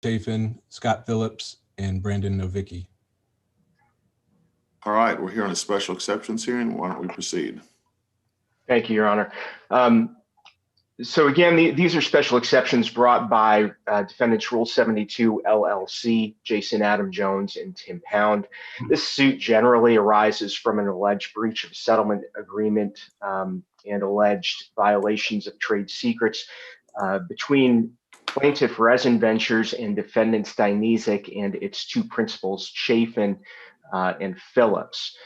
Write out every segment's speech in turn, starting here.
Chafin, Scott Phillips, and Brandon Novicki. All right, we're here on a special exceptions hearing. Why don't we proceed? Thank you, Your Honor. So again, these are special exceptions brought by defendants Rule 72 LLC, Jason Adam Jones and Tim Pound. This suit generally arises from an alleged breach of settlement agreement and alleged violations of trade secrets between plaintiff Resin Ventures and defendants Dynesic and its two principals, Chafin and Phillips.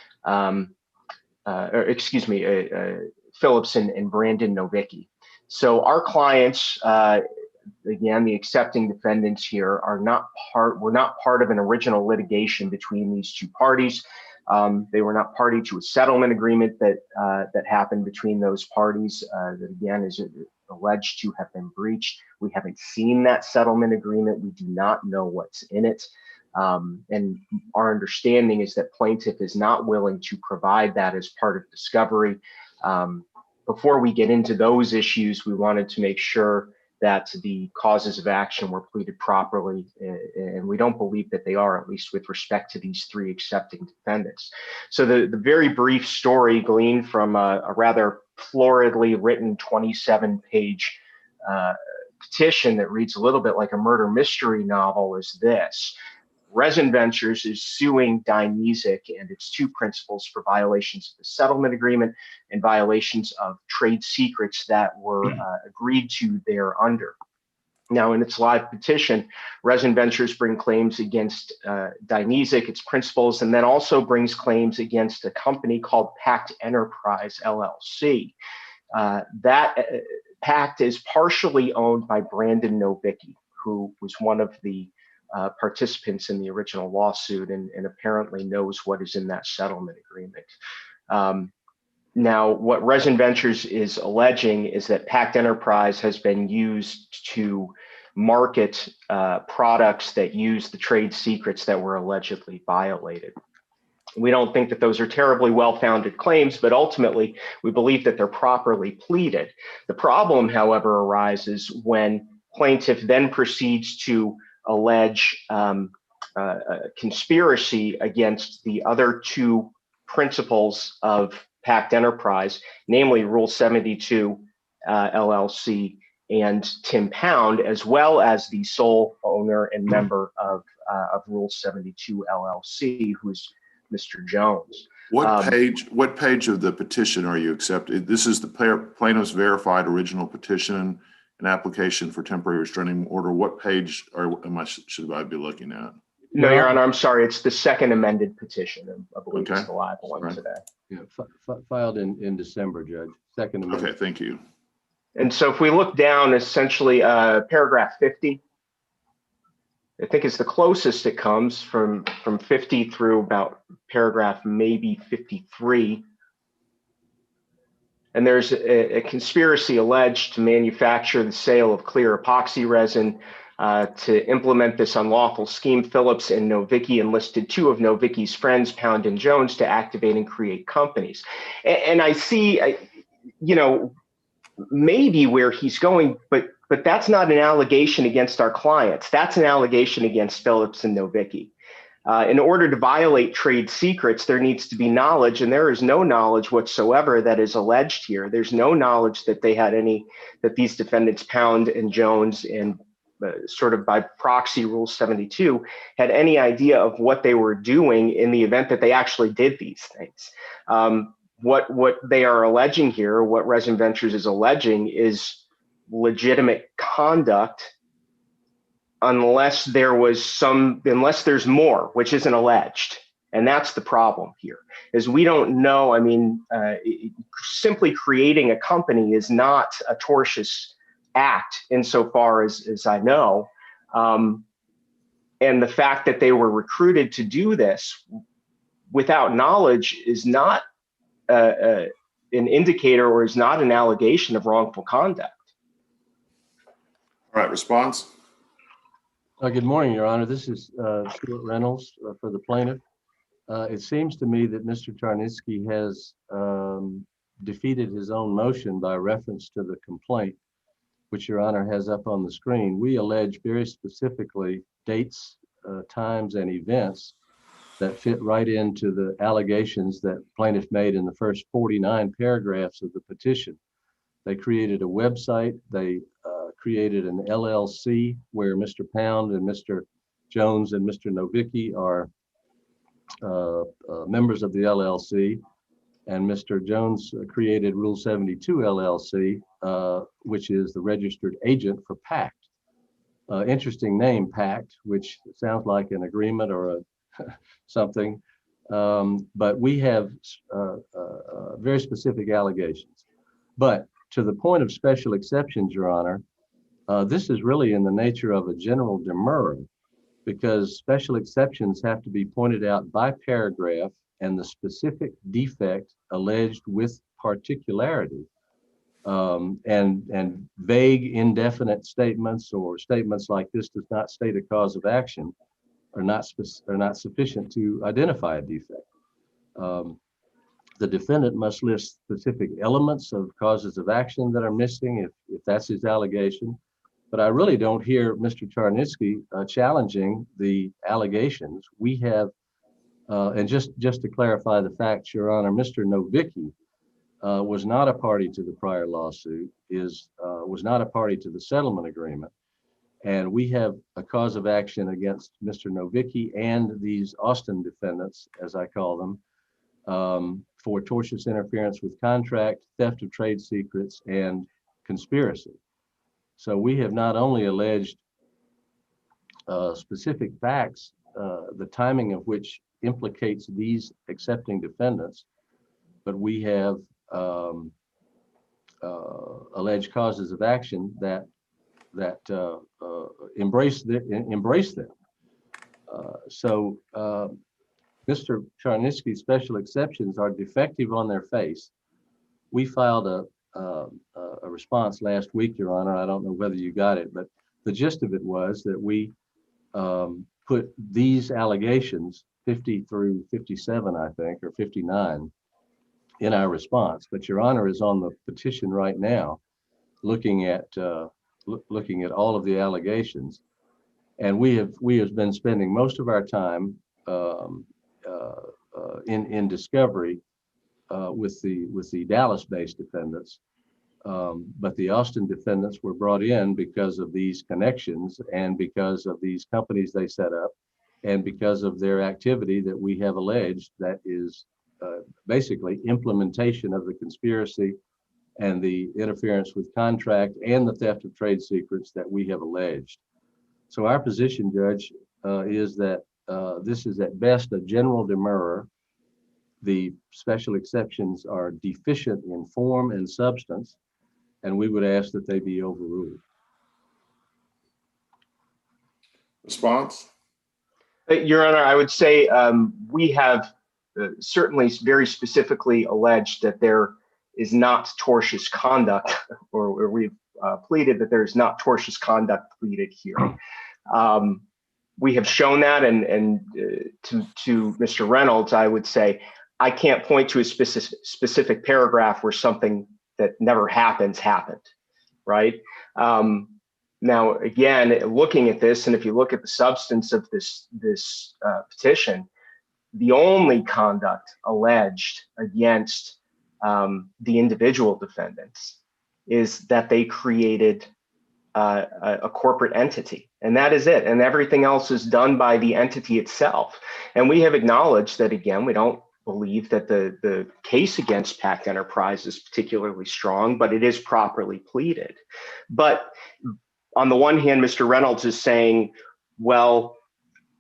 Phillips and Brandon Novicki. So our clients, again, the accepting defendants here were not part of an original litigation between these two parties. They were not party to a settlement agreement that happened between those parties that again is alleged to have been breached. We haven't seen that settlement agreement. We do not know what's in it. And our understanding is that plaintiff is not willing to provide that as part of discovery. Before we get into those issues, we wanted to make sure that the causes of action were pleaded properly, and we don't believe that they are, at least with respect to these three accepting defendants. So the very brief story gleaned from a rather floridly written 27-page petition that reads a little bit like a murder mystery novel is this. Resin Ventures is suing Dynesic and its two principals for violations of the settlement agreement and violations of trade secrets that were agreed to thereunder. Now, in its live petition, Resin Ventures bring claims against Dynesic, its principals, and then also brings claims against a company called Pact Enterprise, LLC. That Pact is partially owned by Brandon Novicki, who was one of the participants in the original lawsuit and apparently knows what is in that settlement agreement. Now, what Resin Ventures is alleging is that Pact Enterprise has been used to market products that use the trade secrets that were allegedly violated. We don't think that those are terribly well-founded claims, but ultimately we believe that they're properly pleaded. The problem, however, arises when plaintiff then proceeds to allege conspiracy against the other two principals of Pact Enterprise, namely Rule 72 LLC and Tim Pound, as well as the sole owner and member of Rule 72 LLC, who's Mr. Jones. What page of the petition are you accepting? This is the plaintiff's verified original petition, an application for temporary restraining order. What page should I be looking at? No, Your Honor, I'm sorry. It's the second amended petition. I believe Okay. it's the live one today. Yeah, filed in December, Judge. Second amendment. Okay, thank you. And so if we look down, essentially paragraph 50, I think it's the closest it comes from 50 through about paragraph maybe 53. And there's a conspiracy alleged to manufacture the sale of clear epoxy resin to implement this unlawful scheme. Phillips and Novicki enlisted two of Novicki's friends, Pound and Jones, to activate and create companies. And I see, maybe where he's going, but that's not an allegation against our clients. That's an allegation against Phillips and Novicki. In order to violate trade secrets, there needs to be knowledge, and there is no knowledge whatsoever that is alleged here. There's no knowledge that that these defendants, Pound and Jones, and sort of by proxy Rule 72, had any idea of what they were doing in the event that they actually did these things. What they are alleging here, what Resin Ventures is alleging, is legitimate conduct unless there's more, which isn't alleged. And that's the problem here, is we don't know. I mean, simply creating a company is not a tortious act insofar as I know. And the fact that they were recruited to do this without knowledge is not an indicator or is not an allegation of wrongful conduct. All right, response. Good morning, Your Honor. This is Stuart Reynolds for the plaintiff. It seems to me that Mr. Tarnitsky has defeated his own motion by reference to the complaint. which Your Honor has up on the screen, we allege very specifically dates, times, and events that fit right into the allegations that plaintiff made in the first 49 paragraphs of the petition. They created a website. They created an LLC where Mr. Pound and Mr. Jones and Mr. Novicki are members of the LLC. And Mr. Jones created Rule 72 LLC, which is the registered agent for PACT. Interesting name, PACT, which sounds like an agreement or something. But we have very specific allegations. But to the point of special exceptions, Your Honor, this is really in the nature of a general demurrer, because special exceptions have to be pointed out by paragraph and the specific defect alleged with particularity. And vague, indefinite statements or statements like this does not state a cause of action are not sufficient to identify a defect. The defendant must list specific elements of causes of action that are missing if that's his allegation. But I really don't hear Mr. Charnitsky challenging the allegations. We have, and just to clarify the facts, Your Honor, Mr. Novicki was not a party to the prior lawsuit, was not a party to the settlement agreement. And we have a cause of action against Mr. Novicki and these Austin defendants, as I call them, for tortious interference with contract, theft of trade secrets, and conspiracy. So we have not only alleged specific facts, the timing of which implicates these accepting defendants, but we have alleged causes of action that embrace them. So Mr. Charnitsky's special exceptions are defective on their face. We filed a response last week, Your Honor. I don't know whether you got it, but the gist of it was that we put these allegations, 50 through 57, I think, or 59, in our response. But Your Honor is on the petition right now, looking at all of the allegations, and we have been spending most of our time in discovery with the Dallas-based defendants, but the Austin defendants were brought in because of these connections and because of these companies they set up, and because of their activity that we have alleged that is basically implementation of the conspiracy and the interference with contract and the theft of trade secrets that we have alleged. So our position, Judge, is that this is at best a general demurrer. The special exceptions are deficient in form and substance, and we would ask that they be overruled. Response? Your Honor, I would say we have certainly very specifically alleged that there is not tortious conduct, or we've pleaded that there is not tortious conduct pleaded here. We have shown that, and to Mr. Reynolds, I would say I can't point to a specific paragraph where something that never happened, right? Now, again, looking at this, and if you look at the substance of this petition, the only conduct alleged against the individual defendants is that they created a corporate entity, and that is it. And everything else is done by the entity itself. And we have acknowledged that, again, we don't believe that the case against Pact Enterprise is particularly strong, but it is properly pleaded. But on the one hand, Mr. Reynolds is saying, well,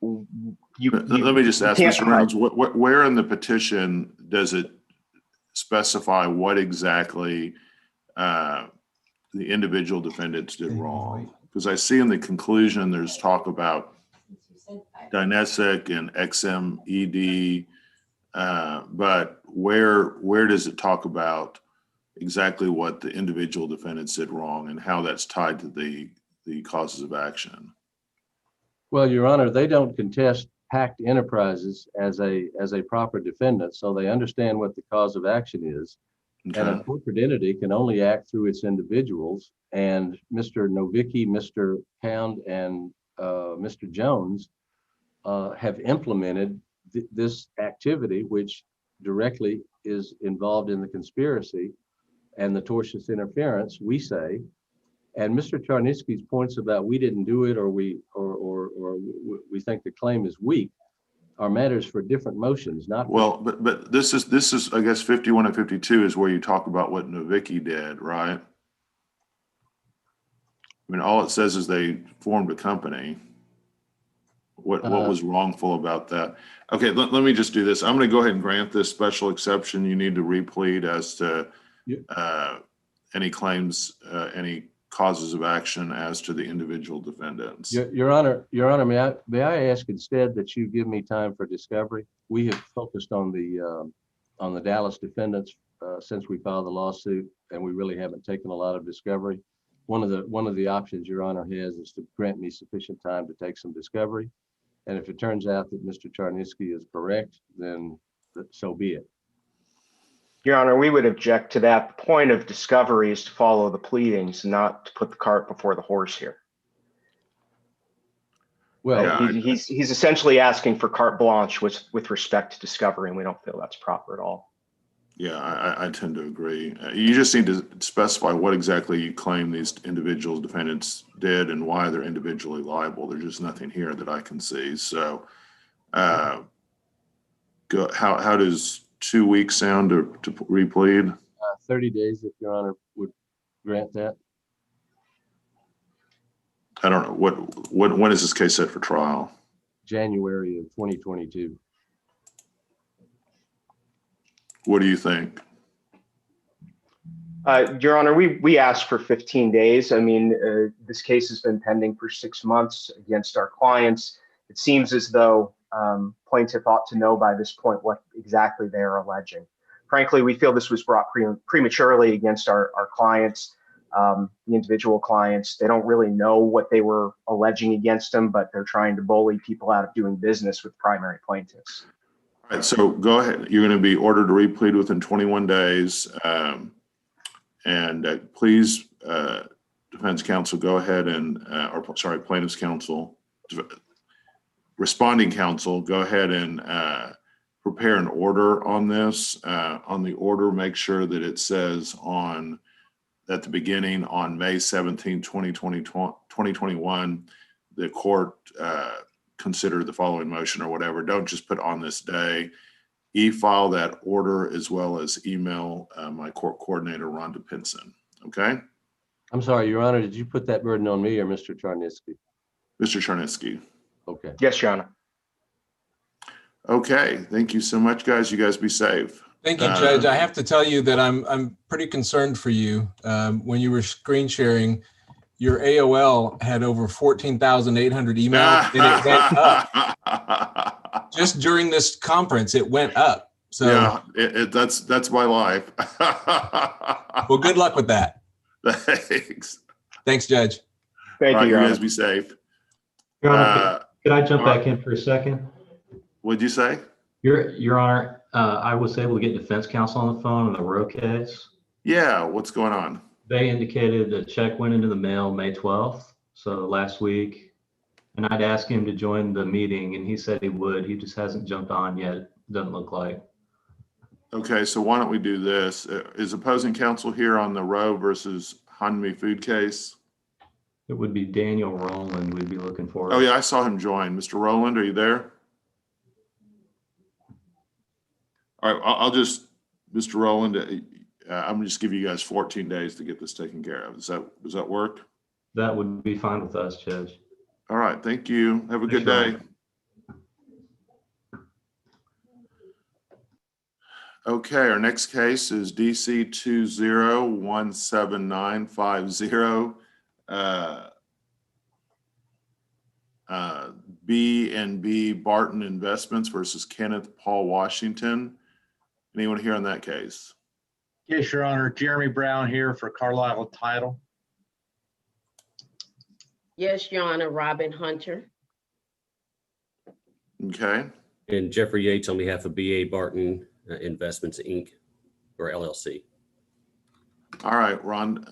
let me just ask Mr. Reynolds, where in the petition does it specify what exactly the individual defendants did wrong? Because I see in the conclusion there's talk about Dynesic and XMED, but where does it talk about exactly what the individual defendants did wrong and how that's tied to the causes of action? Well, Your Honor, they don't contest Pact Enterprises as a proper defendant, so they understand what the cause of action is. And Okay. a corporate entity can only act through its individuals. And Mr. Novicki, Mr. Pound, and Mr. Jones have implemented this activity, which directly is involved in the conspiracy and the tortious interference, we say. And Mr. Charnitsky's points about we didn't do it, or we think the claim is weak, are matters for different motions, not Well, but this is I guess 51 and 52 is where you talk about what Novicki did, right? I mean, all it says is they formed a company. What was wrongful about that? Okay, let me just do this. I'm going to go ahead and grant this special exception. You need to replead as to any claims, any causes of action as to the individual defendants. Your Honor, may I ask instead that you give me time for discovery? We have focused on the Dallas defendants since we filed the lawsuit, and we really haven't taken a lot of discovery. One of the options Your Honor has is to grant me sufficient time to take some discovery. And if it turns out that Mr. Charnitsky is correct, then so be it. Your Honor, we would object to that. The point of discovery is to follow the pleadings, not to put the cart before the horse here. Well, Yeah, he's essentially asking for carte blanche with respect to discovery, and we don't feel that's proper at all. yeah, I tend to agree. You just need to specify what exactly you claim these individual defendants did and why they're individually liable. There's just nothing here that I can see. So, how does 2 weeks sound to replead? 30 days, if Your Honor would grant that. I don't know when is this case set for trial? January of 2022. What do you think? Your Honor, we asked for 15 days. I mean, this case has been pending for 6 months against our clients. It seems as though plaintiff ought to know by this point what exactly they are alleging. Frankly, we feel this was brought prematurely against our clients, the individual clients. They don't really know what they were alleging against them, but they're trying to bully people out of doing business with primary plaintiffs. All right, so go ahead. You're going to be ordered to replead within 21 days. Please, defense counsel, go ahead and, plaintiff's counsel, responding counsel, go ahead and prepare an order on this. On the order, make sure that it says at the beginning on May 17, 2021, the court consider the following motion or whatever. Don't just put on this day. E-file that order as well as email my court coordinator, Rhonda Pinson. Okay? I'm sorry, Your Honor, did you put that burden on me or Mr. Charnitsky? Mr. Charnitsky. Okay. Yes, Your Honor. Okay. Thank you so much, guys. You guys be safe. Thank you, Judge. I have to tell you that I'm pretty concerned for you. When you were screen sharing, your AOL had over 14,800 emails, and it went up. Just during this conference, it went up. So yeah, that's my life. Well, good luck with that. Thanks. Thanks, Judge. Thank you, Your you Honor. guys be safe. Your Honor, could I jump back in for a second? What'd you say? Your Honor, I was able to get defense counsel on the phone on the Roe case. Yeah, what's going on? They indicated the check went into the mail May 12th, so last week. And I'd asked him to join the meeting, and he said he would. He just hasn't jumped on yet, doesn't look like. Okay, so why don't we do this? Is opposing counsel here on the Roe versus Hanmi food case? It would be Daniel Rowland we'd be looking for. Oh yeah, I saw him join. Mr. Rowland, are you there? All right, I'll just, Mr. Rowland, I'm gonna just give you guys 14 days to get this taken care of. Does that work? That would be fine with us, Judge. All right, thank you. Have a good Thanks, day. Okay, our next case is DC 2017950. B&B Barton Investments versus Kenneth Paul Washington. Anyone here on that case? Yes, Your Honor. Jeremy Brown here for Carlisle Title. Yes, Your Honor. Robin Hunter. Okay, And Jeffrey Yates on behalf of BA Barton Investments, Inc., or LLC. All right, Ron,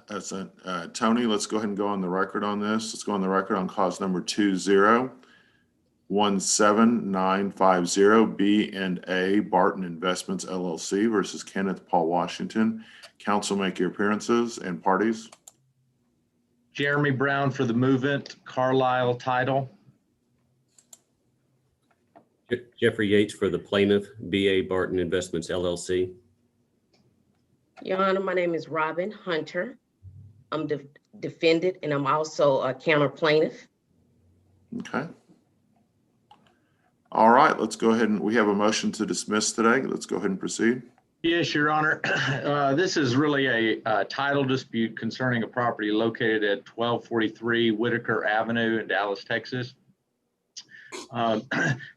Tony, let's go ahead and go on the record on this. Let's go on the record on cause number 2017950 B&A Barton Investments LLC versus Kenneth Paul Washington. Council, make your appearances and parties. Jeremy Brown for the movement, Carlisle title. Jeffrey Yates for the plaintiff, B.A. Barton Investments, LLC. Your Honor, my name is Robin Hunter. I'm the defendant and I'm also a counter plaintiff. Okay. All right, let's go ahead and we have a motion to dismiss today. Let's go ahead and proceed. Yes, Your Honor. This is really a title dispute concerning a property located at 1243 Whitaker Avenue in Dallas, Texas.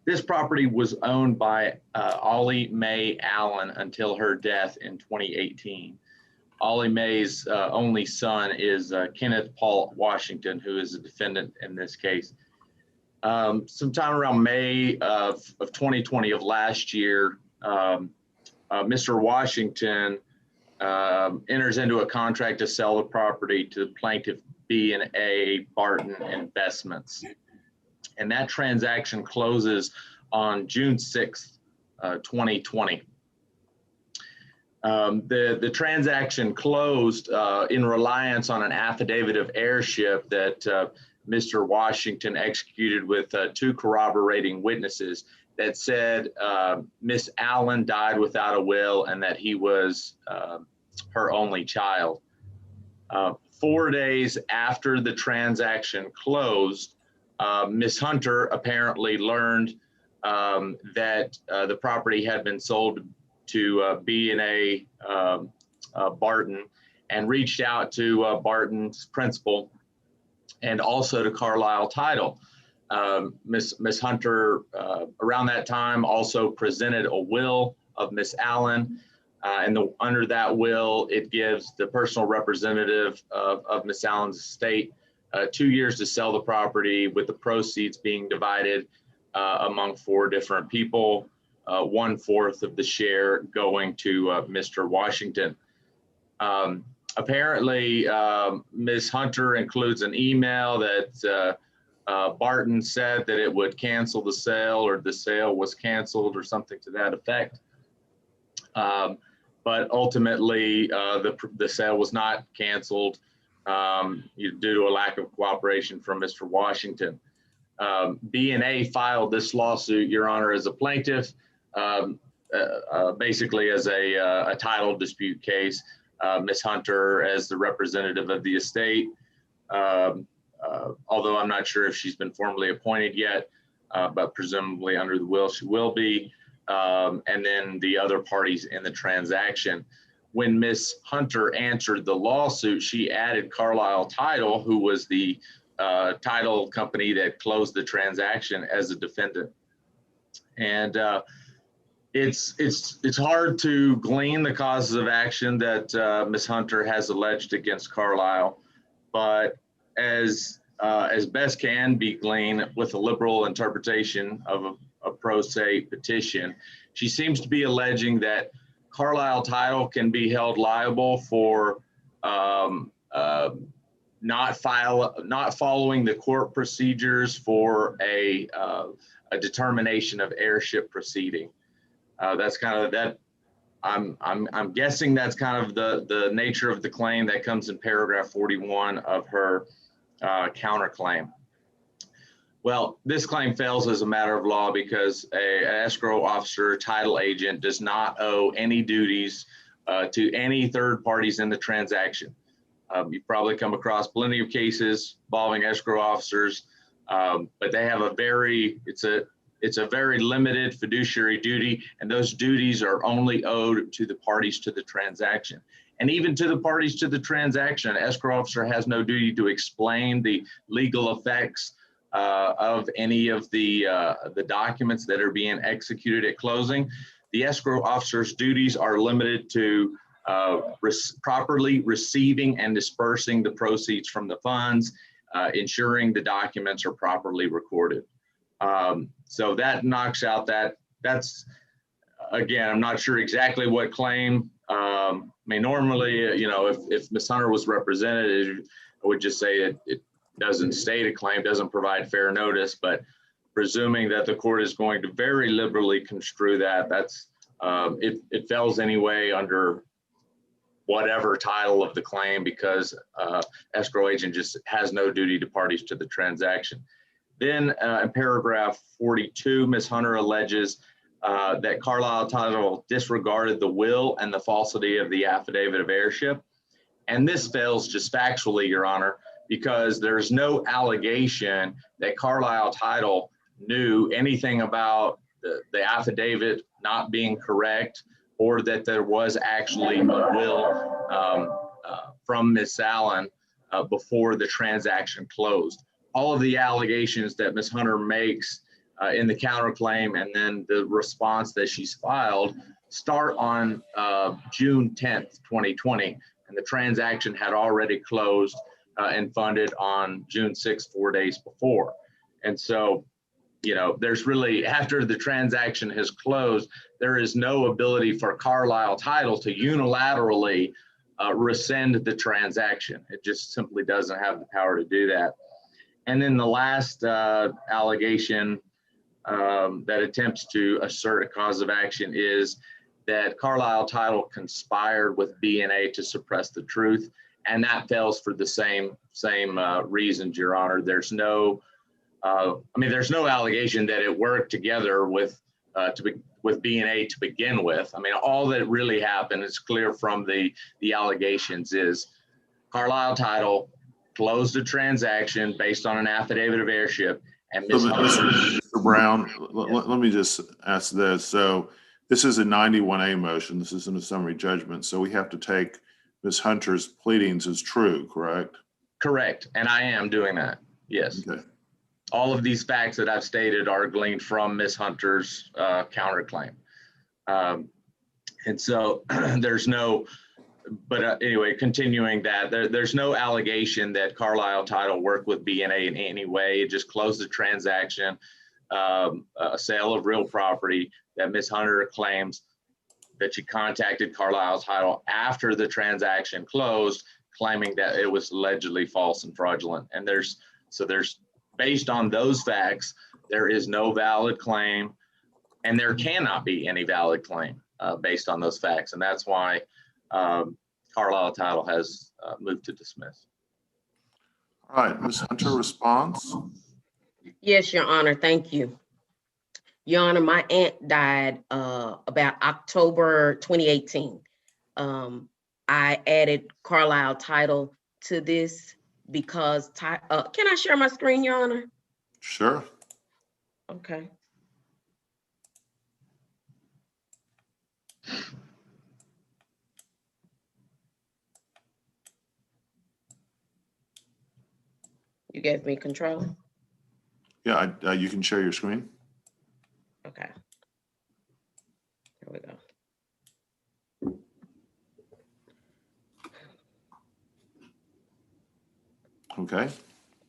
This property was owned by Ollie Mae Allen until her death in 2018. Ollie Mae's only son is Kenneth Paul Washington, who is a defendant in this case. Sometime around May of 2020 of last year, Mr. Washington enters into a contract to sell the property to plaintiff B&A Barton Investments. And that transaction closes on June 6th, 2020. The transaction closed in reliance on an affidavit of heirship that Mr. Washington executed with two corroborating witnesses that said Miss Allen died without a will and that he was her only child. 4 days after the transaction closed, Miss Hunter apparently learned that the property had been sold to B&A Barton and reached out to Barton's principal and also to Carlisle Title. Miss Hunter, around that time, also presented a will of Miss Allen, and under that will, it gives the personal representative of Miss Allen's estate 2 years to sell the property, with the proceeds being divided among 4 different people, 1/4 of the share going to Mr. Washington. Apparently, Ms. Hunter includes an email that Barton said that it would cancel the sale, or the sale was canceled, or something to that effect. But ultimately, the sale was not canceled due to a lack of cooperation from Mr. Washington. B&A filed this lawsuit, Your Honor, as a plaintiff, basically as a title dispute case. Ms. Hunter as the representative of the estate, although I'm not sure if she's been formally appointed yet, but presumably under the will she will be, and then the other parties in the transaction. When Ms. Hunter answered the lawsuit, she added Carlisle Title, who was the title company that closed the transaction, as a defendant. And it's hard to glean the causes of action that Ms. Hunter has alleged against Carlisle, but as best can be gleaned with a liberal interpretation of a pro se petition, she seems to be alleging that Carlisle Title can be held liable for not following the court procedures for a determination of heirship proceeding. That's kind of that. I'm guessing that's kind of the nature of the claim that comes in paragraph 41 of her counterclaim. Well, this claim fails as a matter of law because an escrow officer, title agent, does not owe any duties to any third parties in the transaction. You've probably come across plenty of cases involving escrow officers, but they have it's a very limited fiduciary duty, and those duties are only owed to the parties to the transaction. And even to the parties to the transaction, an escrow officer has no duty to explain the legal effects of any of the documents that are being executed at closing. The escrow officer's duties are limited to properly receiving and dispersing the proceeds from the funds, ensuring the documents are properly recorded. So that knocks out that's, again, I'm not sure exactly what claim I mean, normally, you know, if Ms. Hunter was represented, I would just say it doesn't state a claim, doesn't provide fair notice, but presuming that the court is going to very liberally construe that, that's, it fails anyway under whatever title of the claim, because escrow agent just has no duty to parties to the transaction. Then in paragraph 42, Ms. Hunter alleges that Carlisle Title disregarded the will and the falsity of the affidavit of heirship. And this fails just factually, Your Honor, because there's no allegation that Carlisle Title knew anything about the affidavit not being correct, or that there was actually a will from Ms. Allen before the transaction closed. All of the allegations that Ms. Hunter makes in the counterclaim and then the response that she's filed start on June 10th, 2020, and the transaction had already closed and funded on June 6th, 4 days before. And so, you know, there's really, after the transaction has closed, there is no ability for Carlisle Title to unilaterally rescind the transaction. It just simply doesn't have the power to do that. And then the last allegation that attempts to assert a cause of action is that Carlisle Title conspired with B&A to suppress the truth, and that fails for the same reasons, Your Honor. There's no, I mean, there's no allegation that it worked together with B&A to begin with. I mean, all that really happened is clear from the allegations is Carlisle Title closed a transaction based on an affidavit of heirship, and Ms. Mr. Brown, let me just ask this. So this is a 91A motion. This isn't a summary judgment. So we have to take Ms. Hunter's pleadings as true, correct? Correct. And I am doing that. Yes. Okay. All of these facts that I've stated are gleaned from Ms. Hunter's counterclaim. And so there's no, but anyway, continuing that, there's no allegation that Carlisle Title worked with B&A in any way. It just closed the transaction, a sale of real property that Ms. Hunter claims that she contacted Carlisle Title after the transaction closed, claiming that it was allegedly false and fraudulent. And there's based on those facts, there is no valid claim, and there cannot be any valid claim based on those facts. And that's why Carlisle Title has moved to dismiss. All right, Ms. Hunter, response? Yes, Your Honor, thank you. Your Honor, my aunt died about October 2018. I added Carlisle Title to this because, can I share my screen, Your Honor? Sure. Okay. You gave me control? Yeah, you can share your screen. Okay. Here we go. Okay.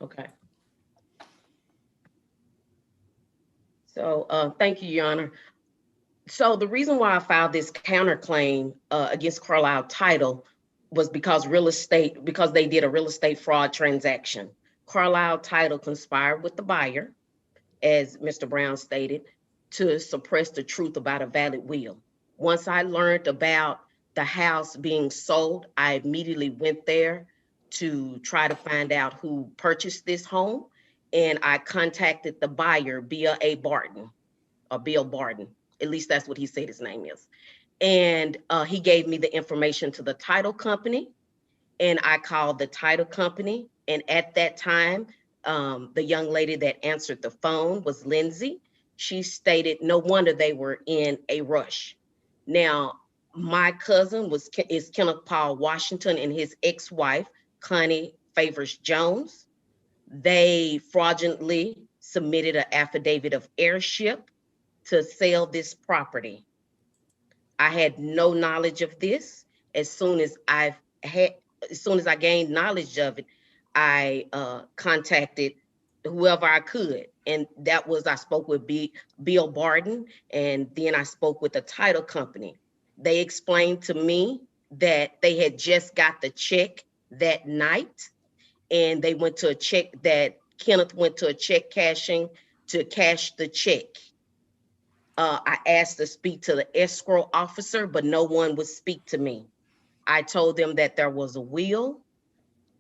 Okay. So thank you, Your Honor. So the reason why I filed this counterclaim against Carlisle Title was because they did a real estate fraud transaction. Carlisle Title conspired with the buyer, as Mr. Brown stated, to suppress the truth about a valid will. Once I learned about the house being sold, I immediately went there to try to find out who purchased this home. And I contacted the buyer, Bill Barton. At least that's what he said his name is. And he gave me the information to the title company, and I called the title company. And at that time, the young lady that answered the phone was Lindsay. She stated no wonder they were in a rush. Now, my cousin is Kenneth Paul Washington and his ex-wife, Connie Favors Jones. They fraudulently submitted an affidavit of heirship to sell this property. I had no knowledge of this. As soon as I gained knowledge of it, I contacted whoever I could. And that was, I spoke with Bill Barton, and then I spoke with the title company. They explained to me that they had just got the check that night, and they went to a check that Kenneth went to a check cashing to cash the check. I asked to speak to the escrow officer, but no one would speak to me. I told them that there was a will,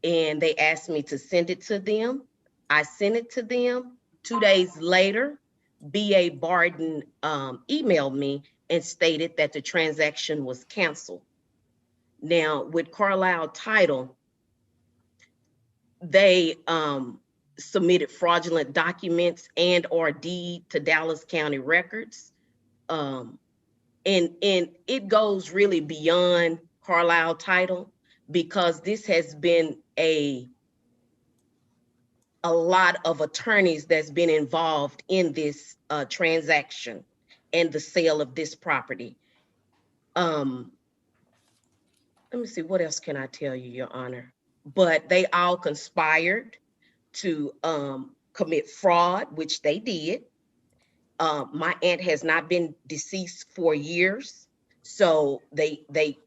and they asked me to send it to them. I sent it to them. 2 days later, B.A. Barden emailed me and stated that the transaction was canceled. Now, with Carlisle Title, they submitted fraudulent documents and or deed to Dallas County Records. And it goes really beyond Carlisle Title, because this has been a lot of attorneys that's been involved in this transaction and the sale of this property. Let me see, what else can I tell you, Your Honor? But they all conspired to commit fraud, which they did. My aunt has not been deceased for years, so they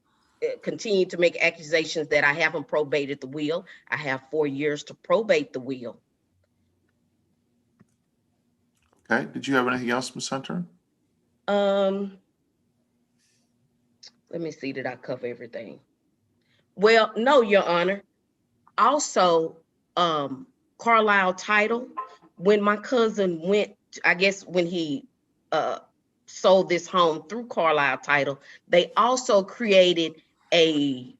continue to make accusations that I haven't probated the will. I have 4 years to probate the will. Okay, did you have anything else, Ms. Hunter? Let me see, did I cover everything? Well, no, Your Honor. Also, Carlisle Title, when my cousin went, I guess when he sold this home through Carlisle Title, they also created a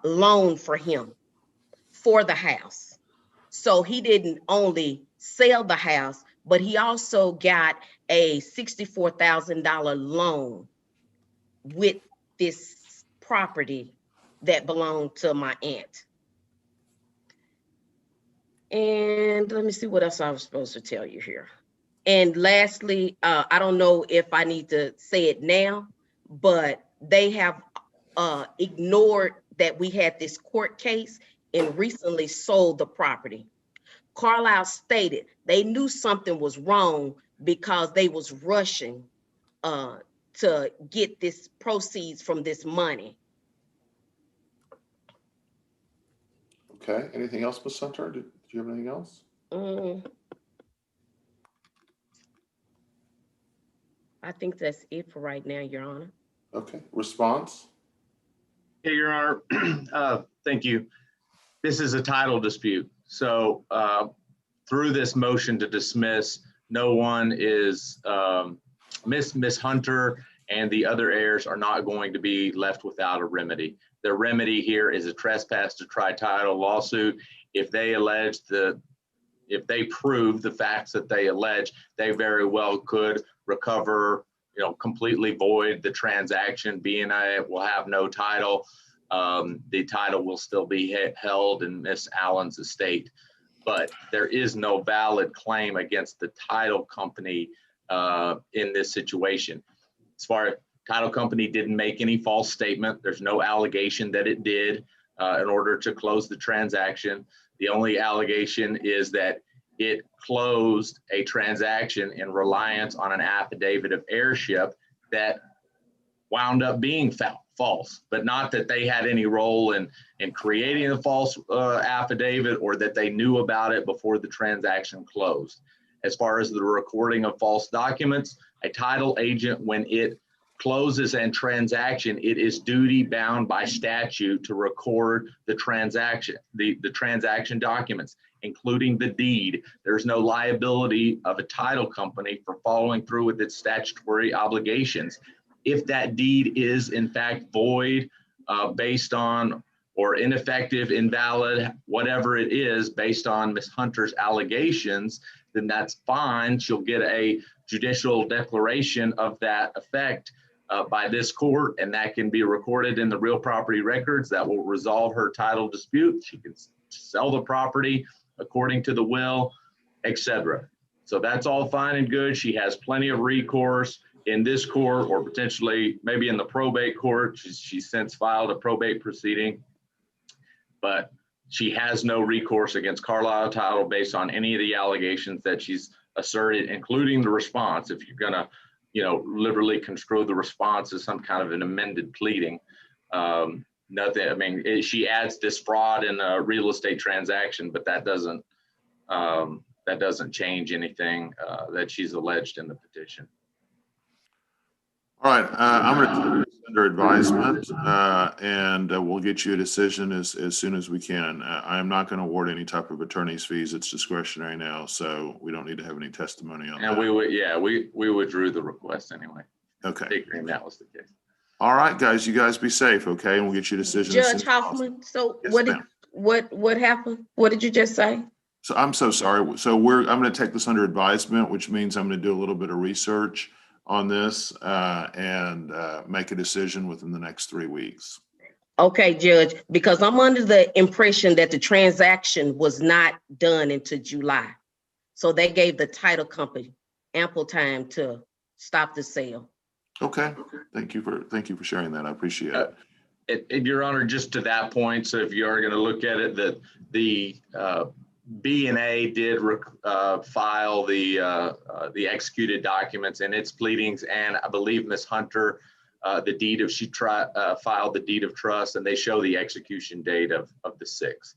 loan for him for the house. So he didn't only sell the house, but he also got a $64,000 loan with this property that belonged to my aunt. And let me see what else I was supposed to tell you here. And lastly, I don't know if I need to say it now, but they have ignored that we had this court case and recently sold the property. Carlisle stated they knew something was wrong because they was rushing to get this proceeds from this money. Okay, anything else, Ms. Hunter? Did you have anything else? I think that's it for right now, Your Honor. Okay, response? Yeah, Your Honor, thank you. This is a title dispute. So through this motion to dismiss, no one is, Miss Hunter and the other heirs are not going to be left without a remedy. The remedy here is a trespass to try title lawsuit. If they allege if they prove the facts that they allege, they very well could recover, completely void the transaction. B&I will have no title. The title will still be held in Miss Allen's estate, but there is no valid claim against the title company in this situation. As far as title company didn't make any false statement, there's no allegation that it did in order to close the transaction. The only allegation is that it closed a transaction in reliance on an affidavit of heirship that wound up being false, but not that they had any role in creating a false affidavit or that they knew about it before the transaction closed. As far as the recording of false documents, a title agent, when it closes a transaction, it is duty bound by statute to record the transaction, the transaction documents, including the deed. There's no liability of a title company for following through with its statutory obligations. If that deed is in fact void based on, or ineffective, invalid, whatever it is, based on Ms. Hunter's allegations, then that's fine. She'll get a judicial declaration of that effect by this court, and that can be recorded in the real property records. That will resolve her title dispute. She can sell the property according to the will, etc. So that's all fine and good. She has plenty of recourse in this court, or potentially maybe in the probate court. She's since filed a probate proceeding, but she has no recourse against Carlisle Title based on any of the allegations that she's asserted, including the response. If you're gonna liberally construe the response as some kind of an amended pleading. Nothing, I mean, she adds this fraud in a real estate transaction, but that doesn't change anything that she's alleged in the petition. All right, I'm going to take this under advisement, and we'll get you a decision as soon as we can. I am not going to award any type of attorney's fees. It's discretionary now, so we don't need to have any testimony on that. And we withdrew the request anyway. Okay. Figuring that was the case. All right, guys, you guys be safe, okay? And we'll get you a decision. Judge Hoffman, so Yes, what happened? What did you just say? So I'm so sorry. So I'm going to take this under advisement, which means I'm going to do a little bit of research on this and make a decision within the next 3 weeks. Okay, Judge, because I'm under the impression that the transaction was not done until July. So they gave the title company ample time to stop the sale. Okay. Thank you for sharing that. I appreciate it. And Your Honor, just to that point, so if you are going to look at it, that the B&A did file the executed documents in its pleadings, and I believe Ms. Hunter, filed the deed of trust, and they show the execution date of the 6th.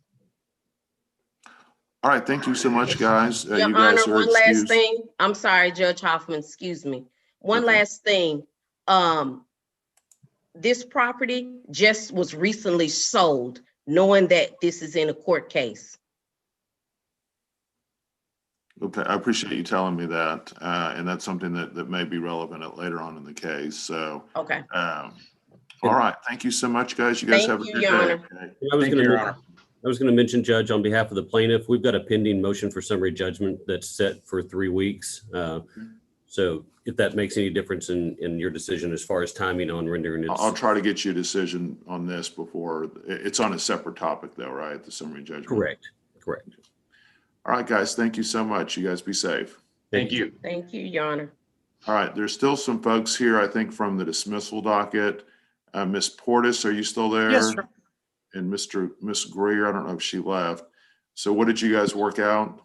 All right. Thank you so much, guys. Your You guys Honor, are one last excused. thing. I'm sorry, Judge Hoffman, excuse me. One Okay. last thing. This property just was recently sold, knowing that this is in a court case. Okay, I appreciate you telling me that, and that's something that may be relevant later on in the case. So, Okay. all right, thank you so much, guys. You guys Thank have a you, good Your day. Honor. Okay? Thank you, Your Honor. I was going to mention, Judge, on behalf of the plaintiff, we've got a pending motion for summary judgment that's set for 3 weeks. So if that makes any difference in your decision as far as timing on rendering it. I'll try to get you a decision on this before. It's on a separate topic, though, right? The summary judgment. Correct. All right, guys. Thank you so much. You guys be safe. Thank you. Thank you, Your Honor. All right. There's still some folks here, I think, from the dismissal docket. Ms. Portis, are you still there? Yes, sir. And Miss Greer, I don't know if she left. So what did you guys work out?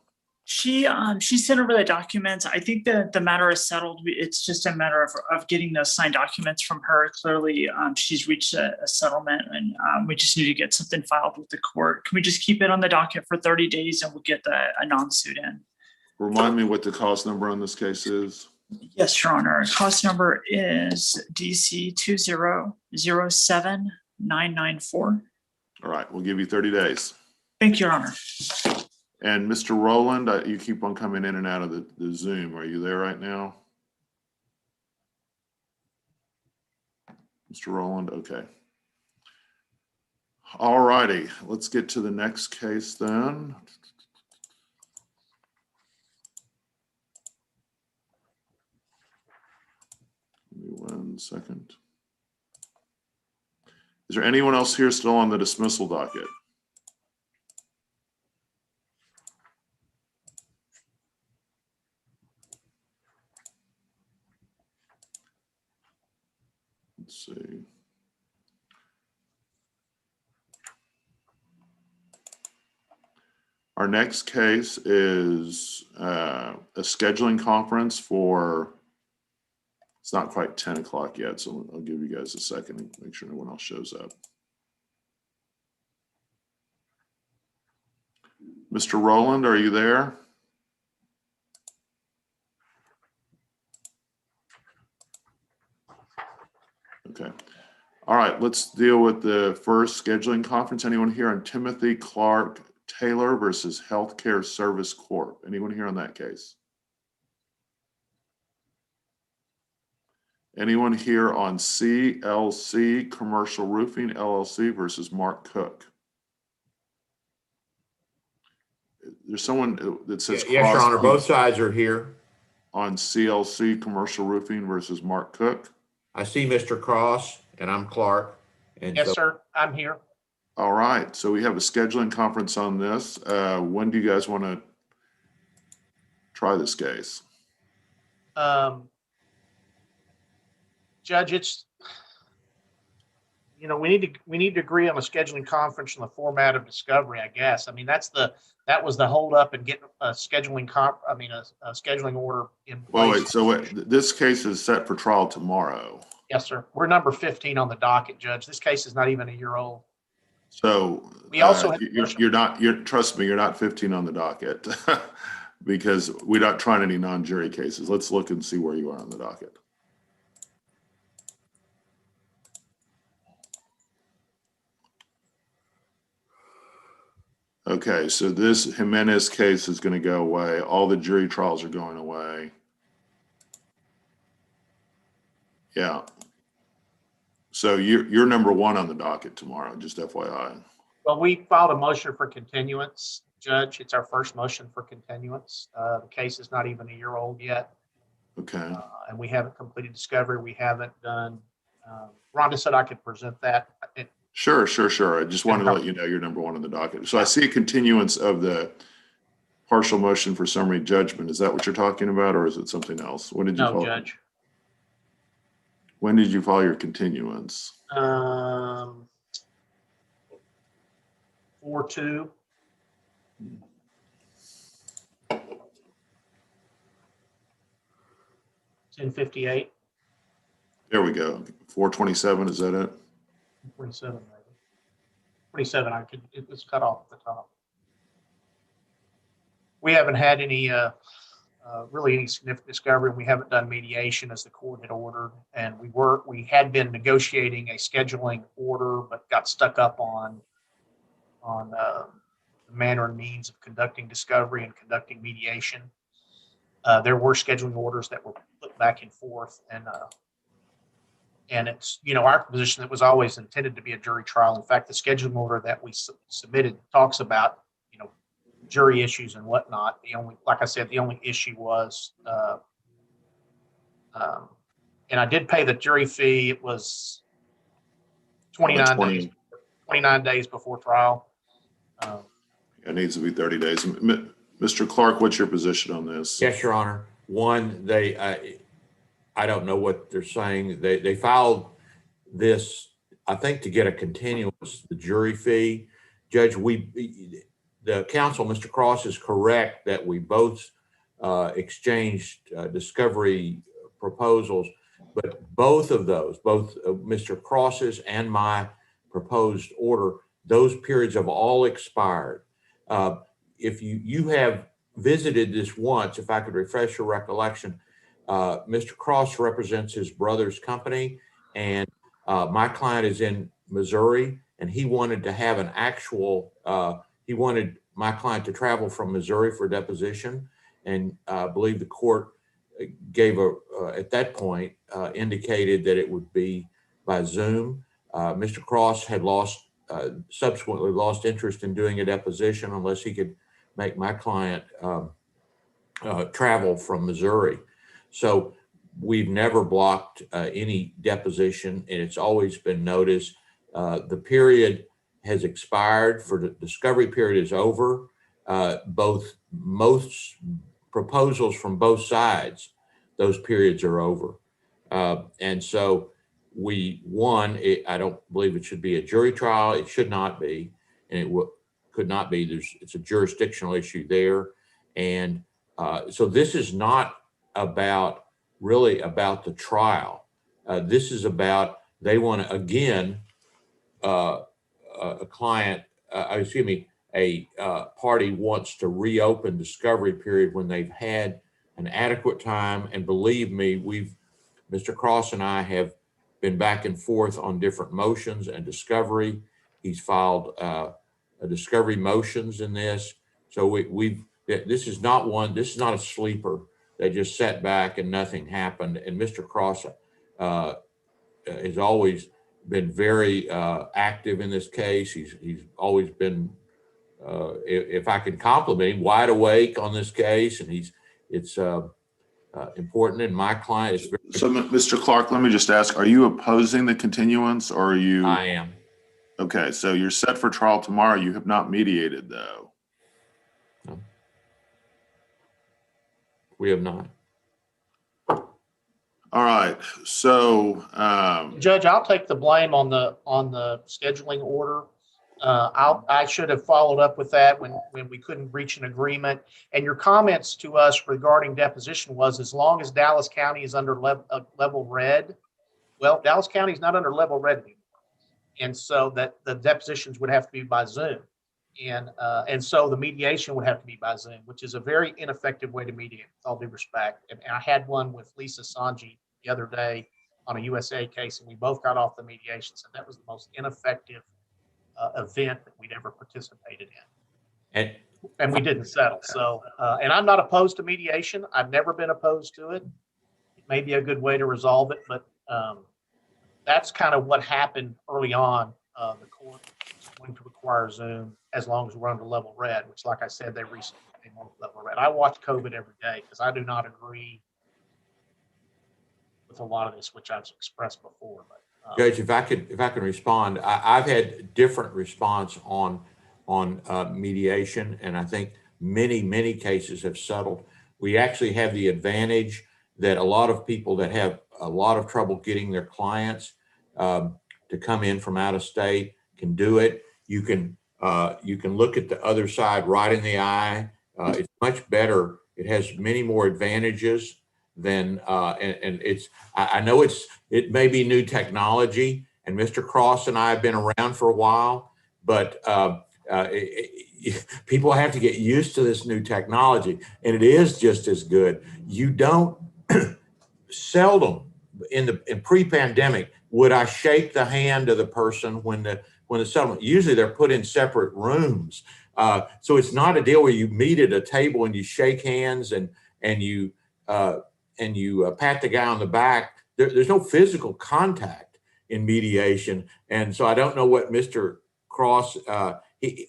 She sent over the documents. I think the matter is settled. It's just a matter of getting those signed documents from her. Clearly, she's reached a settlement, and we just need to get something filed with the court. Can we just keep it on the docket for 30 days and we'll get a non-suit in? Remind me what the cause number on this case is. Yes, Your Honor. Cost number is DC 2007994. All right, we'll give you 30 days. Thank you, Your Honor. And Mr. Rowland, you keep on coming in and out of the Zoom. Are you there right now? Mr. Rowland, okay. All righty, let's get to the next case then. Give me 1 second. Is there anyone else here still on the dismissal docket? Let's see. Our next case is a scheduling conference for, it's not quite 10 o'clock yet, so I'll give you guys a second and make sure no one else shows up. Mr. Rowland, are you there? Okay. All right, let's deal with the first scheduling conference. Anyone here on Timothy Clark Taylor versus Healthcare Service Corp? Anyone here on that case? Anyone here on CLC Commercial Roofing LLC versus Mark Cook? There's someone that says yes, Your Honor, both sides are here. On CLC Commercial Roofing versus Mark Cook. I see Mr. Cross and I'm Clark. And yes, sir. I'm here. All right. So we have a scheduling conference on this. When do you guys want to try this case? Judge, you know, we need to agree on a scheduling conference in the format of discovery, I guess. I mean, that was the holdup in getting a scheduling a scheduling order in Well, place. wait, so this case is set for trial tomorrow. Yes, sir. We're number 15 on the docket, Judge. This case is not even a year old. So We also trust me, you're not 15 on the docket because we're not trying any non-jury cases. Let's look and see where you are on the docket. Okay, so this Jimenez case is going to go away. All the jury trials are going away. Yeah. So you're number 1 on the docket tomorrow, just FYI. Well, we filed a motion for continuance, Judge. It's our first motion for continuance. The case is not even a year old yet. Okay. And we haven't completed discovery. We haven't done, Rhonda said I could present that. Sure. I just wanted to let you know you're number 1 on the docket. So I see a continuance of the partial motion for summary judgment. Is that what you're talking about, or is it something else? When did you No, Judge. When did you file your continuance? 4/2. $10.58. There we go. 4/27, is that it? 27, maybe. 27, it was cut off at the top. We haven't had any, really any significant discovery. We haven't done mediation as the court had ordered. And we had been negotiating a scheduling order, but got stuck up on the manner and means of conducting discovery and conducting mediation. There were scheduling orders that were put back and forth, and it's, you know, our position that was always intended to be a jury trial. In fact, the scheduling order that we submitted talks about, you know, jury issues and whatnot. Like I said, the only issue was, and I did pay the jury fee. It was 29 days before trial. It needs to be 30 days. Mr. Clark, what's your position on this? Yes, Your Honor. One, I don't know what they're saying. They filed this, I think, to get a continuance, the jury fee. Judge, the counsel, Mr. Cross, is correct that we both exchanged discovery proposals, but both of those, both Mr. Cross's and my proposed order, those periods have all expired. If you have visited this once, if I could refresh your recollection, Mr. Cross represents his brother's company, and my client is in Missouri, and he wanted to have an actual, he wanted my client to travel from Missouri for deposition, and I believe the court gave at that point, indicated that it would be by Zoom. Mr. Cross had subsequently lost interest in doing a deposition unless he could make my client travel from Missouri. So we've never blocked any deposition, and it's always been noticed. The period has expired. For the discovery period is over. Most proposals from both sides, those periods are over. And so I don't believe it should be a jury trial. It should not be, and it could not be. It's a jurisdictional issue there. And so this is not really about the trial. This is about, they want to, again, a party wants to reopen discovery period when they've had an adequate time. And believe me, Mr. Cross and I have been back and forth on different motions and discovery. He's filed discovery motions in this. So this is not a sleeper that just sat back and nothing happened. And Mr. Cross has always been very active in this case. He's always been, if I can compliment him, wide awake on this case, and it's important. And my client is very. So, Mr. Clark, let me just ask: are you opposing the continuance, or are you? I am. Okay, so you're set for trial tomorrow. You have not mediated, though. No. We have not. All right. right. So, Judge, I'll take the blame on the scheduling order. I should have followed up with that when we couldn't reach an agreement. And your comments to us regarding deposition was, as long as Dallas County is under level red. Well, Dallas County is not under level red anymore. And so that the depositions would have to be by Zoom. And so the mediation would have to be by Zoom, which is a very ineffective way to mediate, with all due respect. And I had one with Lisa Sanji the other day on a USA case, and we both got off the mediation. So that was the most ineffective event that we'd ever participated in. And we didn't settle. So, and I'm not opposed to mediation. I've never been opposed to it. It may be a good way to resolve it, but that's kind of what happened early on. The court is going to require Zoom as long as we're under level red, which, like I said, they recently came on level red. I watch COVID every day because I do not agree with a lot of this, which I've expressed before. But Judge, if I can respond, I've had different response on mediation, and I think many cases have settled. We actually have the advantage that a lot of people that have a lot of trouble getting their clients to come in from out of state can do it. You can look at the other side right in the eye. It's much better. It has many more advantages than and it's. I know it may be new technology, and Mr. Cross and I have been around for a while, but people have to get used to this new technology, and it is just as good. You don't seldom in pre-pandemic would I shake the hand of the person when the settlement. Usually they're put in separate rooms, so it's not a deal where you meet at a table and you shake hands and you pat the guy on the back. There's no physical contact in mediation, and so I don't know what Mr. Cross. I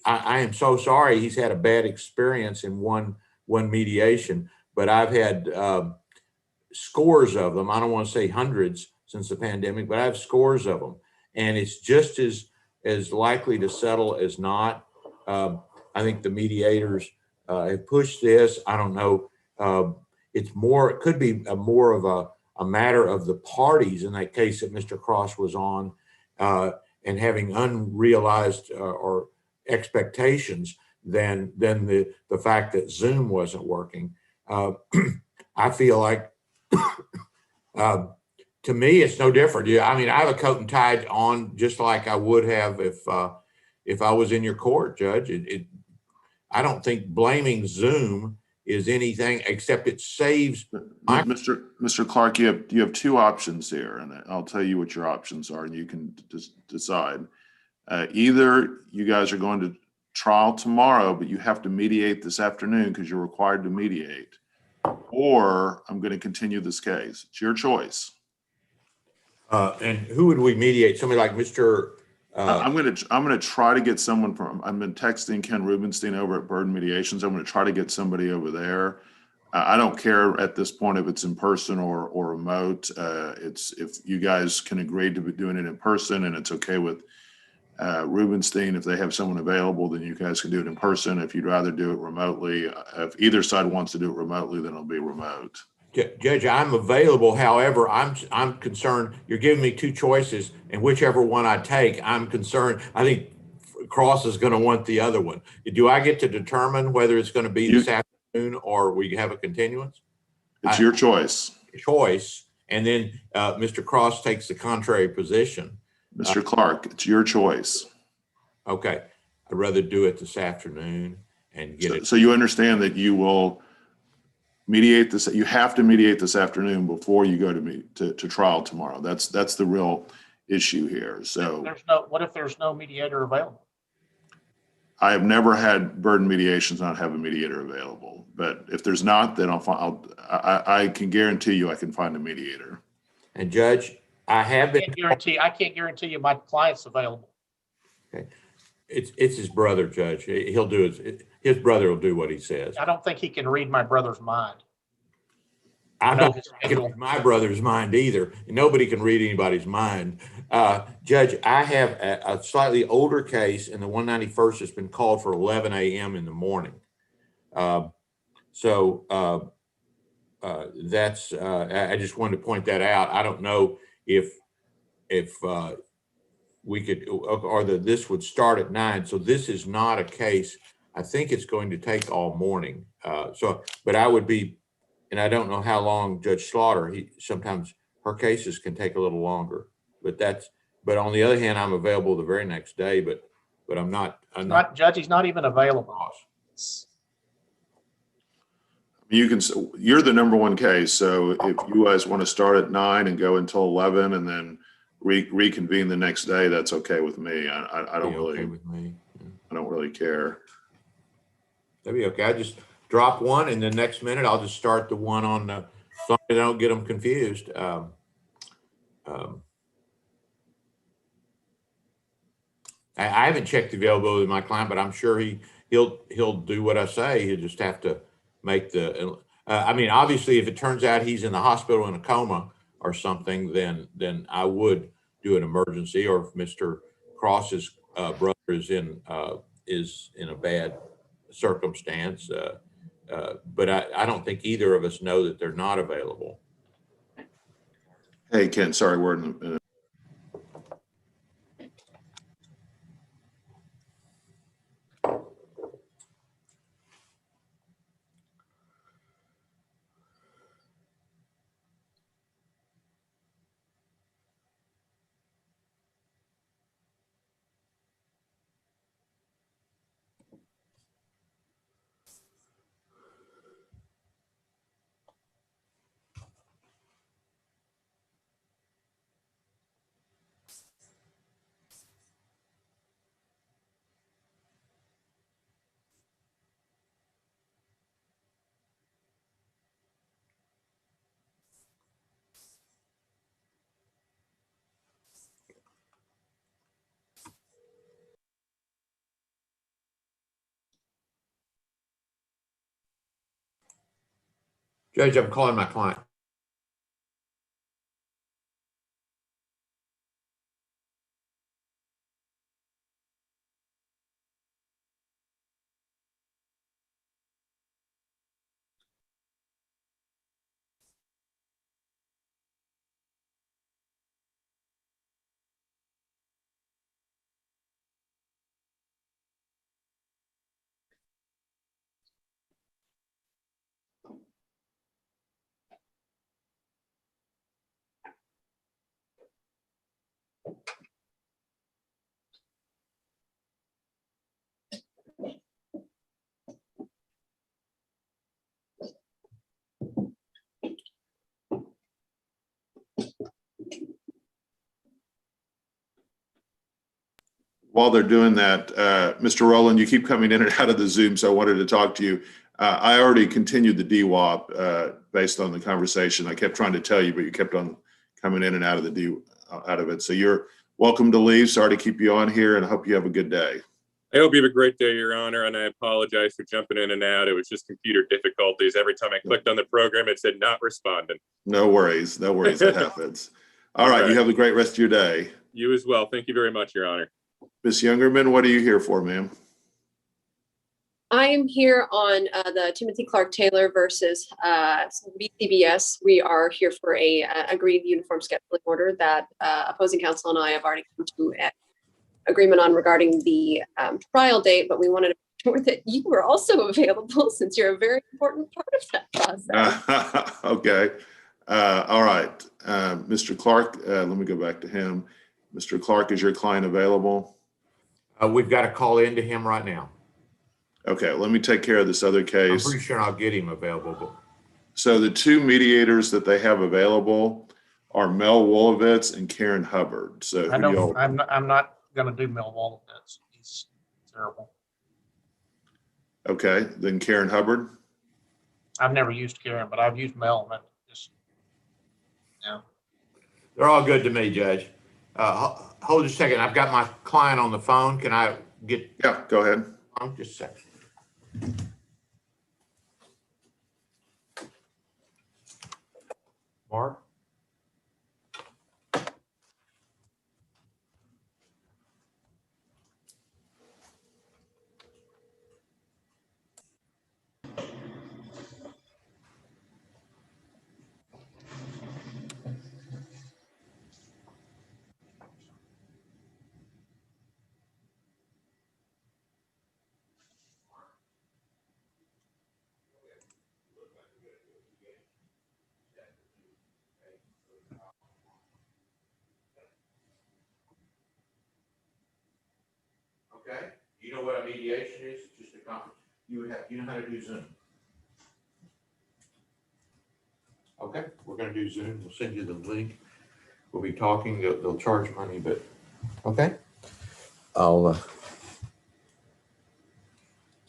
am so sorry he's had a bad experience in one mediation, but I've had scores of them. I don't want to say hundreds since the pandemic, but I have scores of them, and it's just as likely to settle as not. I think the mediators have pushed this. I don't know. It's more. It could be more of a matter of the parties in that case that Mr. Cross was on, and having unrealized or expectations than the fact that Zoom wasn't working. I feel like to me it's no different. Yeah, I mean, I have a coat and tie on just like I would have if I was in your court, Judge. I don't think blaming Zoom is anything except it saves. Mr. Clark, you have two options here, and I'll tell you what your options are, and you can just decide. Either you guys are going to trial tomorrow, but you have to mediate this afternoon because you're required to mediate, or I'm going to continue this case. It's your choice. And who would we mediate? Somebody like Mr. I'm going to try to get someone from. I've been texting Ken Rubenstein over at Burden Mediations. I'm going to try to get somebody over there. I don't care at this point if it's in person or remote. It's if you guys can agree to be doing it in person, and it's okay with Rubenstein. If they have someone available, then you guys can do it in person. If you'd rather do it remotely, if either side wants to do it remotely, then it'll be remote. Judge, I'm available. However, I'm concerned. You're giving me two choices, and whichever one I take, I'm concerned. I think Cross is going to want the other one. Do I get to determine whether it's going to be this afternoon or we have a continuance? It's your choice. And then Mr. Cross takes the contrary position. Mr. Clark, it's your choice. Okay, I'd rather do it this afternoon and get it. So you understand that you will mediate this. You have to mediate this afternoon before you go to trial tomorrow. That's the real issue here. So what if there's no mediator available? I have never had Burden Mediations not have a mediator available, but if there's not, then I can guarantee you I can find a mediator. And Judge, I can't guarantee you my client's available. Okay. It's his brother, Judge. He'll do his brother will do what he says. I don't think he can read my brother's mind. I don't think he can read my brother's mind either. Nobody can read anybody's mind. Judge, I have a slightly older case in the 191st that's been called for 11 a.m. in the morning. So that's, I just wanted to point that out. I don't know if we could, or that this would start at 9. So this is not a case. I think it's going to take all morning. But I would be, and I don't know how long Judge Slaughter, sometimes her cases can take a little longer, but on the other hand, I'm available the very next day, but I'm not. Judge, he's not even available. You're the number one case. So if you guys want to start at 9 and go until 11 and then reconvene the next day, that's okay with me. I don't really, okay with me. Yeah. I don't really care. That'd be okay. I just drop one and the next minute I'll just start the one on the, so I don't get them confused. I haven't checked the availability of my client, but I'm sure he'll do what I say. He'll just have to make the, I mean, obviously if it turns out he's in the hospital in a coma or something, then I would do an emergency, or if Mr. Cross's brother is in a bad circumstance. But I don't think either of us know that they're not available. Hey, Ken, sorry, we're in a Judge, I'm calling my client. While they're doing that, Mr. Rowland, you keep coming in and out of the Zoom, so I wanted to talk to you. I already continued the DWAP based on the conversation. I kept trying to tell you, but you kept on coming in and out of out of it. So you're welcome to leave. Sorry to keep you on here, and I hope you have a good day. I hope you have a great day, Your Honor, and I apologize for jumping in and out. It was just computer difficulties. Every time I clicked on the program, it said not responding. No worries. No worries. It happens. All right. You have a great rest of your day. You as well. Thank you very much, Your Honor. Ms. Youngerman, what are you here for, ma'am? I am here on the Timothy Clark Taylor versus BCBS. We are here for a agreed uniform scheduling order that opposing counsel and I have already come to an agreement on regarding the trial date, but we wanted to make sure that you were also available since you're a very important part of that process. Okay. All right. Mr. Clark, let me go back to him. Mr. Clark, is your client available? We've got to call into him right now. Okay, let me take care of this other case. I'm pretty sure I'll get him available. So the two mediators that they have available are Mel Wolovitz and Karen Hubbard. So I'm not going to do Mel Wolovitz. He's terrible. Okay, then Karen Hubbard. I've never used Karen, but I've used Mel. And just, yeah. They're all good to me, Judge. Hold just a second. I've got my client on the phone. Can I get? Yeah, go ahead. Just a second. Mark? Okay. You know what a mediation is? It's just a conference. You know how to do Zoom. Okay, we're going to do Zoom. We'll send you the link. We'll be talking. They'll charge money, but okay. I'll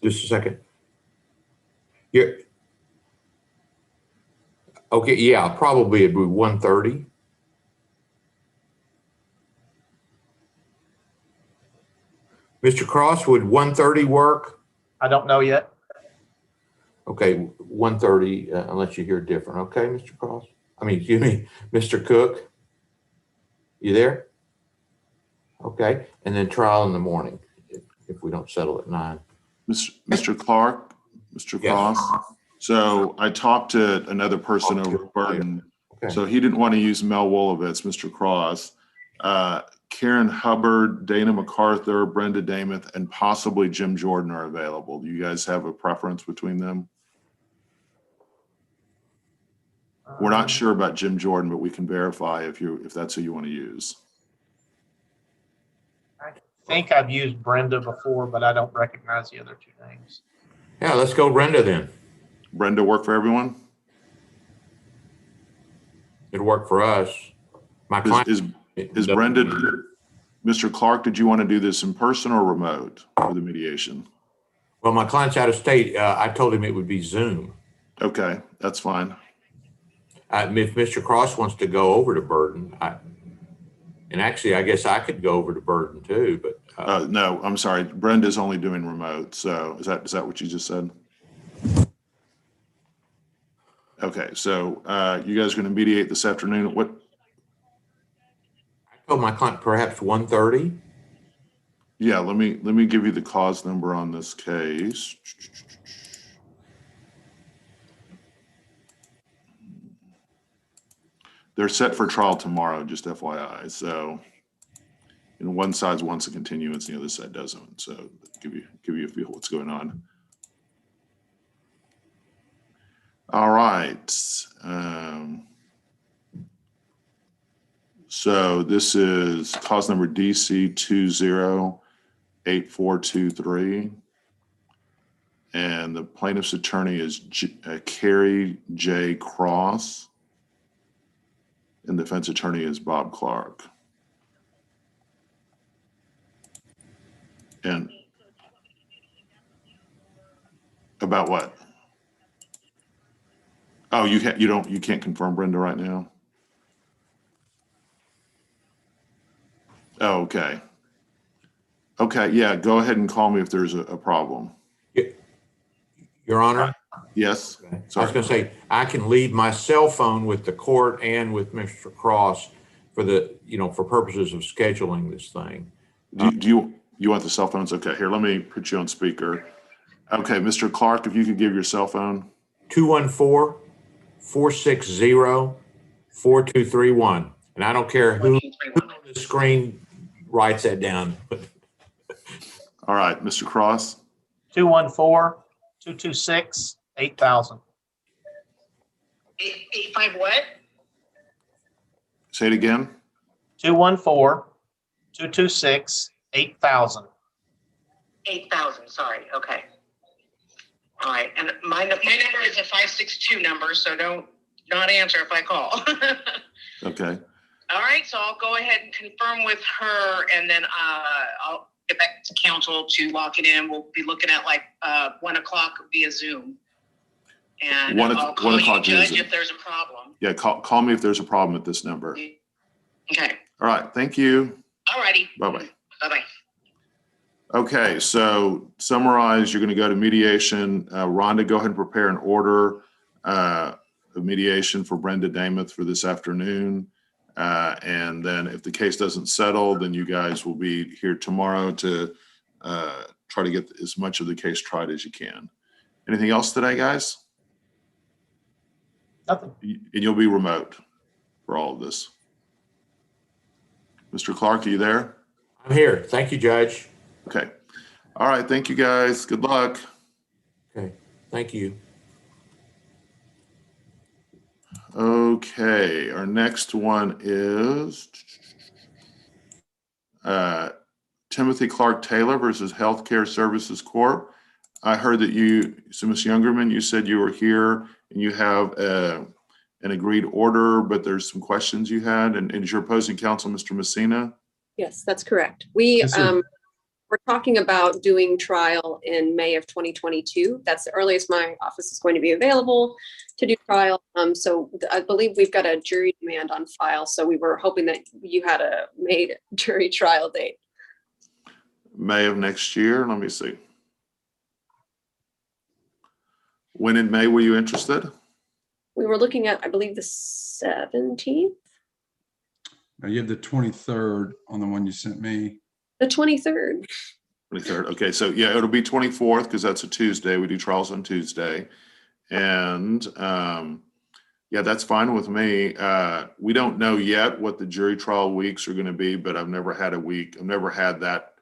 just a second. Yeah. Okay. Yeah, probably it'd be 1:30. Mr. Cross, would 1:30 work? I don't know yet. Okay, 1:30, unless you hear different. Okay, Mr. Cross? I mean, excuse me, Mr. Cook? You there? Okay, and then trial in the morning if we don't settle at 9. Mr. Clark, Mr. Yes. Cross. So I talked to another person over at Burton. Okay. So he didn't want to use Mel Wolovitz, Mr. Cross. Karen Hubbard, Dana MacArthur, Brenda Damath, and possibly Jim Jordan are available. Do you guys have a preference between them? We're not sure about Jim Jordan, but we can verify if that's who you want to use. I think I've used Brenda before, but I don't recognize the other two names. Yeah, let's go Brenda then. Brenda work for everyone? It'll work for us. My client Is Brenda, Mr. Clark, did you want to do this in person or remote for the mediation? Well, my client's out of state. I told him it would be Zoom. Okay, that's fine. If Mr. Cross wants to go over to Burton, and actually, I guess I could go over to Burton too, but. No, I'm sorry. Brenda's only doing remote. So is that what you just said? Okay, so you guys are going to mediate this afternoon. What? I told my client perhaps 1:30. Yeah, let me give you the cause number on this case. They're set for trial tomorrow, just FYI. So, one side wants a continuance, the other side doesn't. So, give you a feel what's going on. All right. So this is cause number DC 208423. And the plaintiff's attorney is Carrie J. Cross. And the defense attorney is Bob Clark. And about what? Oh, you can't confirm Brenda right now? Oh, okay. Okay, yeah, go ahead and call me if there's a problem. Your Honor? Yes. Okay. So I was going to say, I can leave my cell phone with the court and with Mr. Cross for for purposes of scheduling this thing. Do you want the cell phones? Okay, here, let me put you on speaker. Okay, Mr. Clark, if you could give your cell phone. 214-460-4231. And I don't care who on the screen writes that down. All right, Mr. Cross. 214-226-8000. 85 what? Say it again. 214-226-8000. 8,000, sorry, okay. All right, and my number is a 562 number, so don't not answer if I call. Okay. All right, so I'll go ahead and confirm with her, and then I'll get back to counsel to lock it in. We'll be looking at like 1 o'clock via Zoom. And I'll call you, Judge, if there's a problem. Yeah, call me if there's a problem at this number. Okay. All right, thank you. All righty. Bye-bye. Bye-bye. Okay, so summarize, you're going to go to mediation. Rhonda, go ahead and prepare an order of mediation for Brenda Damath for this afternoon. And then if the case doesn't settle, then you guys will be here tomorrow to try to get as much of the case tried as you can. Anything else today, guys? Nothing. And you'll be remote for all of this. Mr. Clark, are you there? I'm here. Thank you, Judge. Okay. All right. Thank you, guys. Good luck. Okay. Thank you. Okay. Our next one is Timothy Clark Taylor versus Healthcare Services Corp. I heard that so Ms. Youngerman, you said you were here and you have an agreed order, but there's some questions you had. And is your opposing counsel, Mr. Messina? Yes, that's correct. We're talking about doing trial in May of 2022. That's the earliest my office is going to be available to do trial. So I believe we've got a jury demand on file. So we were hoping that you had a May jury trial date. May of next year. Let me see. When in May were you interested? We were looking at, I believe, the 17th. Now you have the 23rd on the one you sent me. The 23rd. 23rd. Okay, so yeah, it'll be 24th because that's a Tuesday. We do trials on Tuesday. And yeah, that's fine with me. We don't know yet what the jury trial weeks are going to be, but I've never had that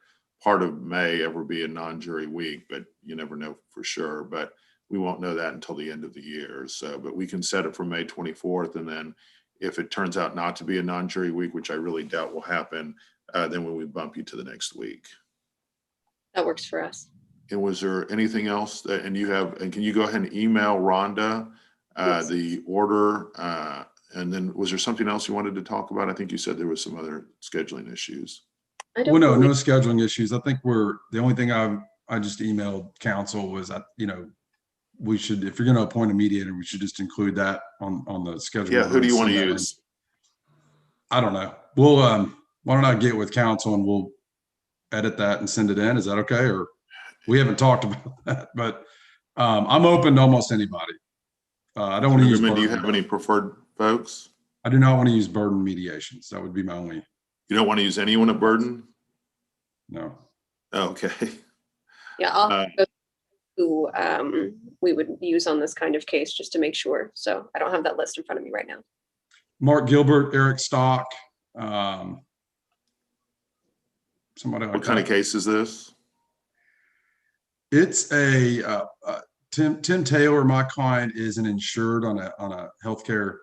part of May ever be a non-jury week, but you never know for sure. But we won't know that until the end of the year. So, but we can set it for May 24th. And then if it turns out not to be a non-jury week, which I really doubt will happen, then we would bump you to the next week. That works for us. And was there anything else that, and can you go ahead and email Rhonda Yes. the order? And then was there something else you wanted to talk about? I think you said there was some other scheduling issues. Well, no scheduling issues. I think the only thing I just emailed counsel was that, we should, if you're going to appoint a mediator, we should just include that on the schedule. Yeah. Who do you want to use? I don't know. We'll, why don't I get with counsel and we'll edit that and send it in? Is that okay? Or we haven't talked about that, but I'm open to almost anybody. I don't want to use. Do you have any preferred folks? I do not want to use Burden Mediations. That would be my only. You don't want to use anyone at Burden? No. Okay. Yeah, I'll who we would use on this kind of case just to make sure. So I don't have that list in front of me right now. Mark Gilbert, Eric Stock. Somebody. What kind of case is this? It's Tim Taylor, my client, is an insured on a healthcare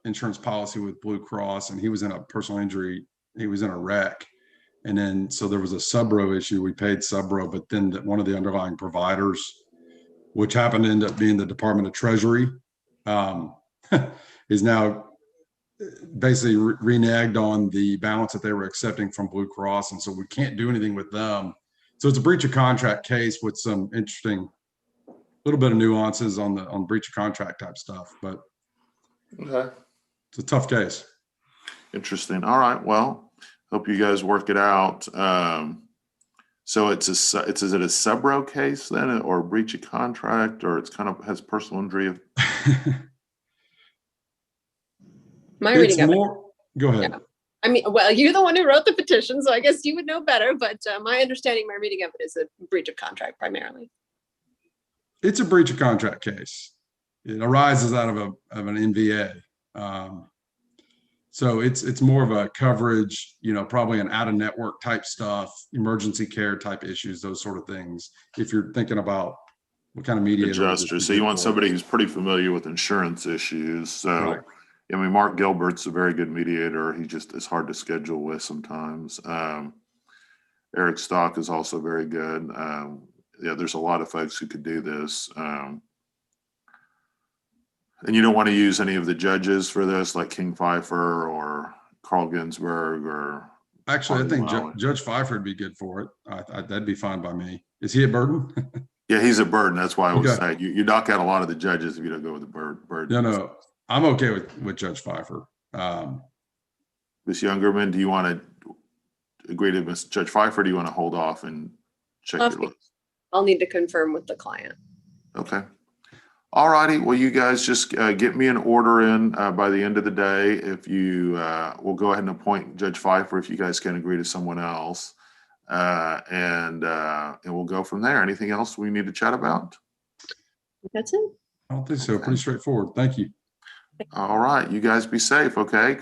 insurance policy with Blue Cross, and he was in a personal injury. He was in a wreck. And then, so there was a subro issue. We paid subro, but then one of the underlying providers, which happened to end up being the Department of Treasury, is now basically reneged on the balance that they were accepting from Blue Cross. And so we can't do anything with them. So it's a breach of contract case with some interesting, little bit of nuances on breach of contract type stuff, but okay, it's a tough case. Interesting. All right. Well, hope you guys work it out. So is it a subro case then, or a breach of contract, or it's kind of has personal injury? My reading of it. Go ahead. Yeah. I mean, well, you're the one who wrote the petition, so I guess you would know better. But my understanding, my reading of it is a breach of contract primarily. It's a breach of contract case. It arises out of an NVA. So it's more of a coverage, probably an out of network type stuff, emergency care type issues, those sort of things. If you're thinking about what kind of mediator. Adjuster. So you want somebody who's pretty familiar with insurance issues. So, right. I mean, Mark Gilbert's a very good mediator. He just is hard to schedule with sometimes. Eric Stock is also very good. Yeah, there's a lot of folks who could do this. And you don't want to use any of the judges for this, like King Pfeiffer or Carl Ginsburg or. Actually, I think Judge Pfeiffer would be good for it. That'd be fine by me. Is he at Burden? Yeah, he's a Burden. That's why I was saying you knock out a lot of the judges if you don't go with the Burden. No, I'm okay with Judge Pfeiffer. Ms. Youngerman, do you want to agree to Ms. Judge Pfeiffer? Or do you want to hold off and check your list? I'll need to confirm with the client. Okay. All righty. Well, you guys just get me an order in by the end of the day. If you we'll go ahead and appoint Judge Pfeiffer if you guys can agree to someone else, and we'll go from there. Anything else we need to chat about? That's it. I don't think so. Pretty straightforward. Thank you. All right. You guys be safe. Okay.